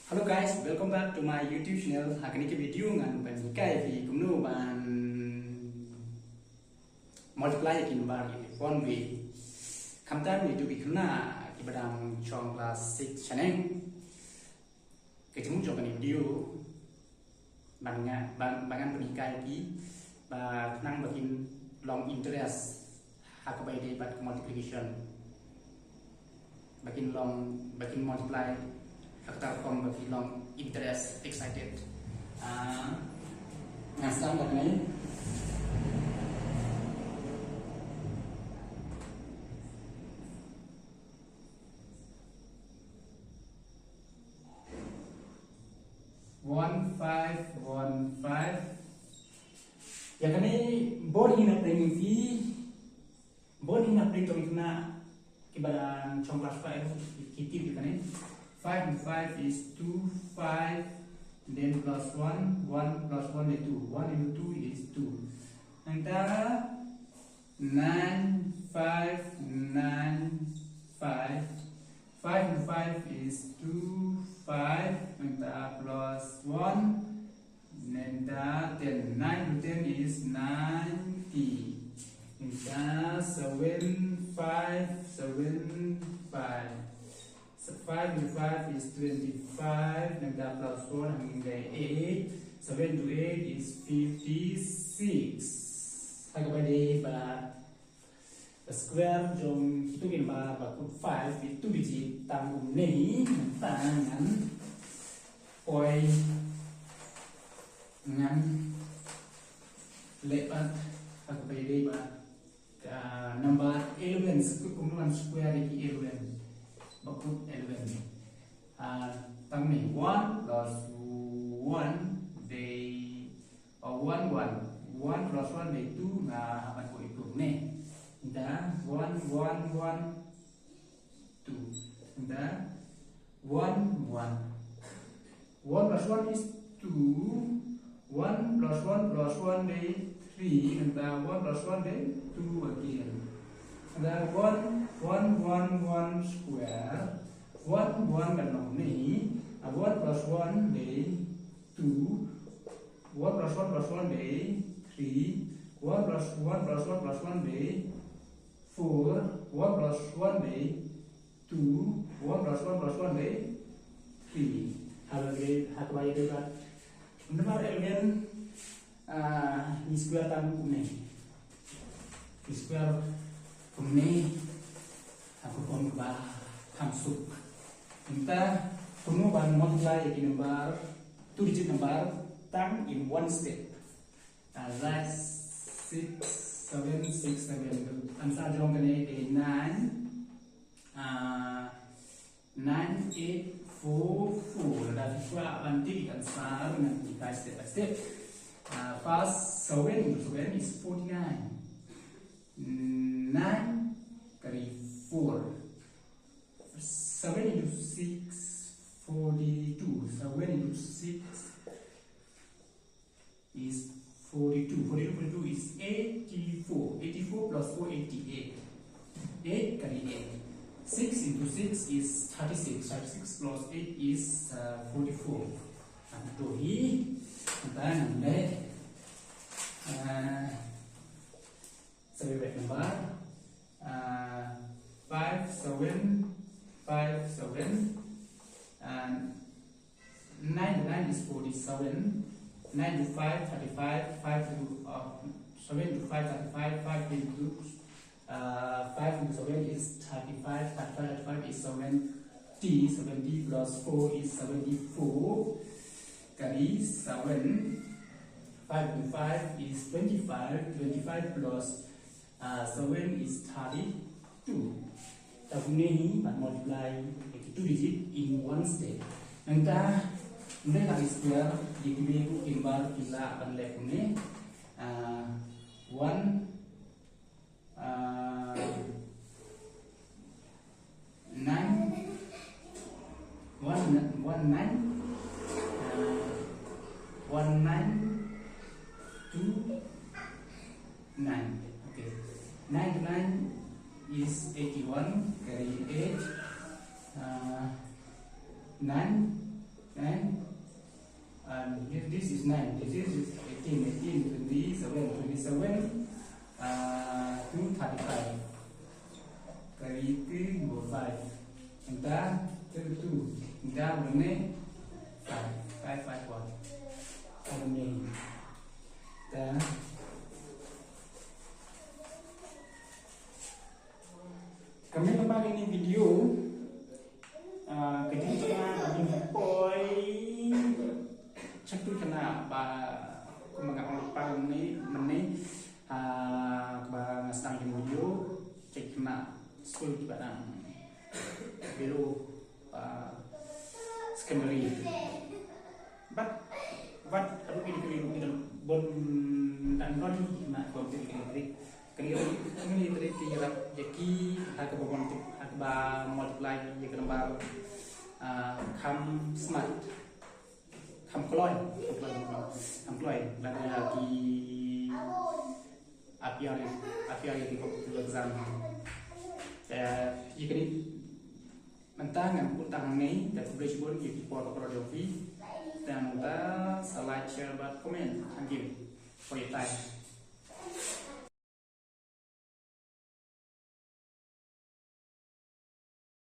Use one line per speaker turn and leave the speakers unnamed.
Hello guys, welcome back to my YouTube channel. Hari ini video ngan panikai vi kumnu ban multiply kin bar ini one way. Kamtan ni tu bikna kibadang chong class 6 channel. Ketemu jom ni video bangan panikai ki ba nang bakin long interest hak by day bat multiplication. Bakin multiply faktor from bagi long interest excited. Ngasam kat ni. One five. Yang kini board ini nak training fee. Board ini nak training kena kibaran chong class 5 kitip kan ni. 5 and 5 is 2, 5, then plus 1, 1 plus 1 is 2, 1 into 2 is 2. And 9, 5, 9, 5. 5 and 5 is 2, 5, and plus 1, and then 9 to 10 is 90. And 7, 5, 7, 5. 5 to 5 is 25, and that plus 4 and 8. 7 to 8 is 56. How about the square jom hitungin ba put 5 itu digit tanggung ni tangan poi ngan lepat how about number 11 kumpulan square di 11 put 11 tăng mình 1 plus 1 they 1 plus 1 they 2 là bạn của ikut này đã 1 2 đã 1 plus 1 is 2 1 plus 1 they 3 and 1 plus 1 they 2 again. The 1 square 1 kan long ni 1 plus 1 day 2 1 plus 1 day 3 1 plus 1 day 4 1 plus 1 day 2 1 plus 1 day 3 hal baik juga nomor elemen di square tanggung ni di square ini aku pun masuk. Kita semua bahan multiply di number 2 digit number tang in one step. That's 6 7 6 7. Answer jom kene 9 8 4 4. Dan juga nanti answer nanti kita step by step. First 7 into 7 is 49. 9 kali 4 7 into 6 42 7 into 6 is 42 is 84 plus 4 88 8 kali 8 6 into 6 is 36 plus 8 is 44 itu dan sebagai number 5 7 and 9 to 9 is 47 9 to 5 35 5 to 7 to 5 35 5 into 5 into 7 is 35 35 is 70 plus 4 is 74 kali 7 5 to 5 is 25 plus 7 is 32. Tahun ini bat multiply itu digit in one step. Nangka mereka square di kiri kimbar kila akan left ni 1 9 okay 9 to 9 is 81 carry 8 9 and this is 9, this is 18, 27, 235. Kali itu 5. Entah 32. Entah mana 5 what. Ini. Dan kami lepas ini video ketika kami poi cakap kena mengaku pang ni kepada sedang video cek kena school kepada below secondary but aku kini bon dan non nak komputer kini kira jadi hak berbentuk hak multiply yang gambar kam smart kam kloy dan lagi apiari di komputer exam jika ini mentah dengan utang ni dan boleh sebut di portal produksi dan kita like share but comment. Thank you for your time.